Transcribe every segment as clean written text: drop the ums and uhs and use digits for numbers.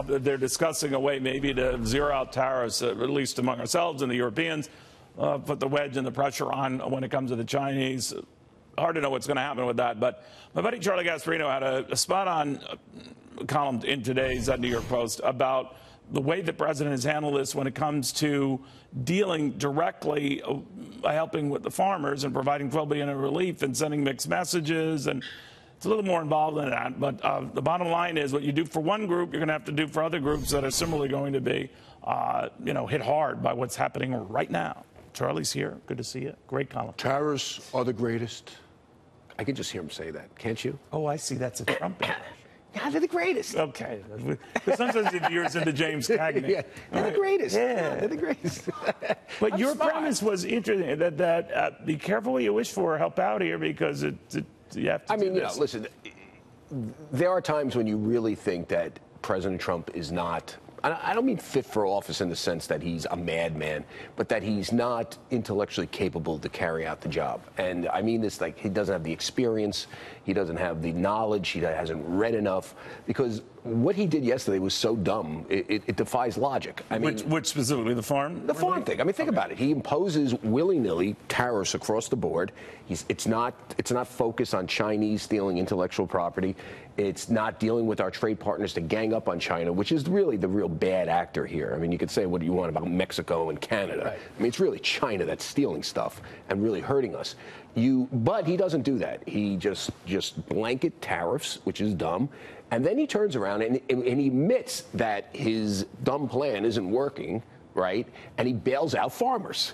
They're discussing a way maybe to zero out tariffs, at least among ourselves and the Europeans, put the wedge and the pressure on when it comes to the Chinese. Hard to know what's going to happen with that. But my buddy Charlie Gasparino had a spot-on column in today's New York Post about the way the president has handled this when it comes to dealing directly by helping with the farmers and providing $12 billion in relief and sending mixed messages. And it's a little more involved than that. But the bottom line is what you do for one group, you're going to have to do for other groups that are similarly going to be, hit hard by what's happening right now. Charlie's here. Good to see you. Great column. Terrorists are the greatest. I can just hear him say that, can't you? Oh, I see. That's a Trump impression. Yeah, they're the greatest. Okay. But sometimes it veers into James Cagney. Yeah, they're the greatest. Yeah. They're the greatest. But your premise was interesting, that be careful what you wish for, help out here, because you have to I mean, do this. listen, there are times when you really think that President Trump is not, I don't mean fit for office in the sense that he's a madman, but that he's not intellectually capable to carry out the job. And I mean this like he doesn't have the experience, he doesn't have the knowledge, he hasn't read enough, because what he did yesterday was so dumb, it defies logic. I mean, which specifically, the farm? The farm thing. I mean, think about it. He imposes willy-nilly tariffs across the board. It's not focused on Chinese stealing intellectual property. It's not dealing with our trade partners to gang up on China, which is really the real bad actor here. I mean, you could say what you want about Mexico and Canada. Right. I mean, it's really China that's stealing stuff and really hurting us. But he doesn't do that. He just blanket tariffs, which is dumb. And then he turns around and he admits that his dumb plan isn't working, right? And he bails out farmers.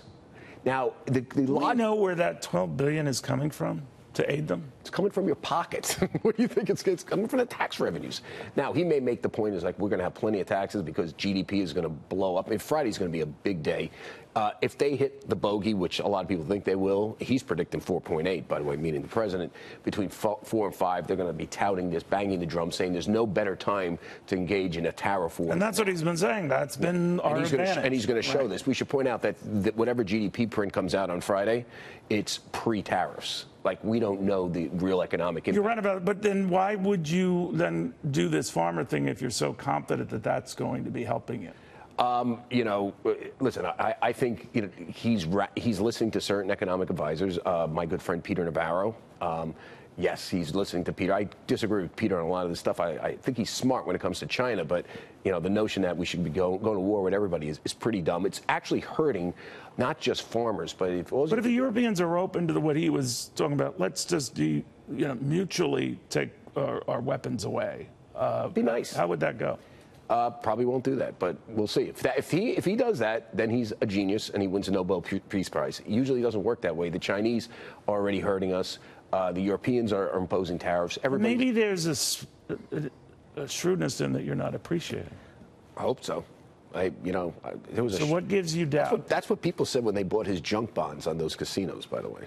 Now, do you know where that $12 billion is coming from to aid them? It's coming from your pockets. What do you think? It's coming from the tax revenues. Now, he may make the point is like we're going to have plenty of taxes because GDP is going to blow up. I mean, Friday's going to be a big day. If they hit the bogey, which a lot of people think they will, he's predicting 4.8, by the way, meaning the president, between 4 and 5, they're going to be touting this, banging the drum, saying there's no better time to engage in a tariff war. And that's what he's been saying. That's been our advantage. And he's going to show this. We should point out that whatever GDP print comes out on Friday, it's pre-tariffs. Like, we don't know the real economic impact. You're right about it, but then why would you then do this farmer thing if you're so confident that that's going to be helping you? Listen, I think he's listening to certain economic advisors. My good friend Peter Navarro, yes, he's listening to Peter. I disagree with Peter on a lot of this stuff. I think he's smart when it comes to China, but the notion that we should be going to war with everybody is pretty dumb. It's actually hurting not just farmers, but if the Europeans are open to what he was talking about, let's just mutually take our weapons away. Be nice. How would that go? Probably won't do that, but we'll see. If he does that, then he's a genius and he wins a Nobel Peace Prize. It usually doesn't work that way. The Chinese are already hurting us. The Europeans are imposing tariffs. Maybe there's a shrewdness in that you're not appreciating. I hope so. There was so what gives you doubt? That's what people said when they bought his junk bonds on those casinos, by the way.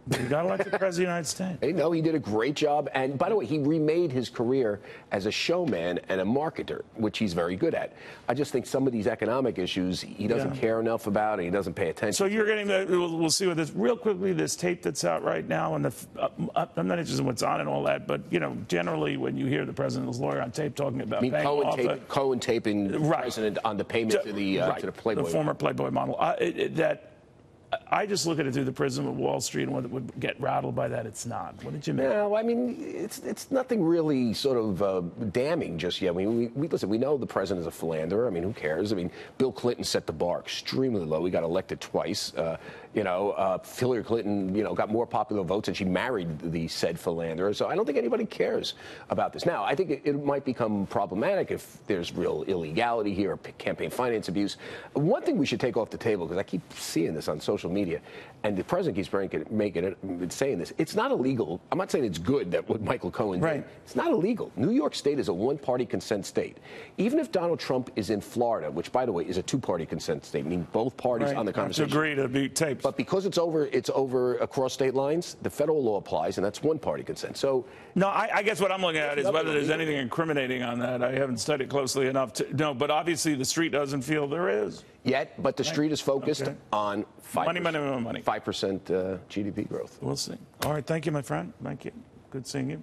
You got elected president of the United States. Hey, no, he did a great job. And by the way, he remade his career as a showman and a marketer, which he's very good at. I just think some of these economic issues he doesn't care enough about and he doesn't pay attention. So you're getting we'll see with this real quickly, this tape that's out right now. And I'm not interested in what's on and all that, but, generally when you hear the president's lawyer on tape talking about Cohen taping the president on the payment to the Playboy. The former Playboy model. I just look at it through the prism of Wall Street and what would get rattled by that. It's not. What did you make? No, I mean, it's nothing really sort of damning just yet. I mean, listen, we know the president is a philanderer. I mean, who cares? I mean, Bill Clinton set the bar extremely low. He got elected twice. Hillary Clinton, got more popular votes and she married the said philanderer. So I don't think anybody cares about this. Now, I think it might become problematic if there's real illegality here or campaign finance abuse. One thing we should take off the table, because I keep seeing this on social media, and the president keeps saying this. It's not illegal. I'm not saying it's good that what Michael Cohen did. It's not illegal. New York State is a one-party consent state. Even if Donald Trump is in Florida, which, by the way, is a two-party consent state, meaning both parties on the conversation agree to be taped. But because it's over across state lines, the federal law applies, and that's one-party consent. So no, I guess what I'm looking at is whether there's anything incriminating on that. I haven't studied closely enough to know, but obviously the street doesn't feel there is. Yet, but the street is focused on 5%, money. 5% GDP growth. We'll see. All right, thank you, my friend. Thank you. Good seeing you.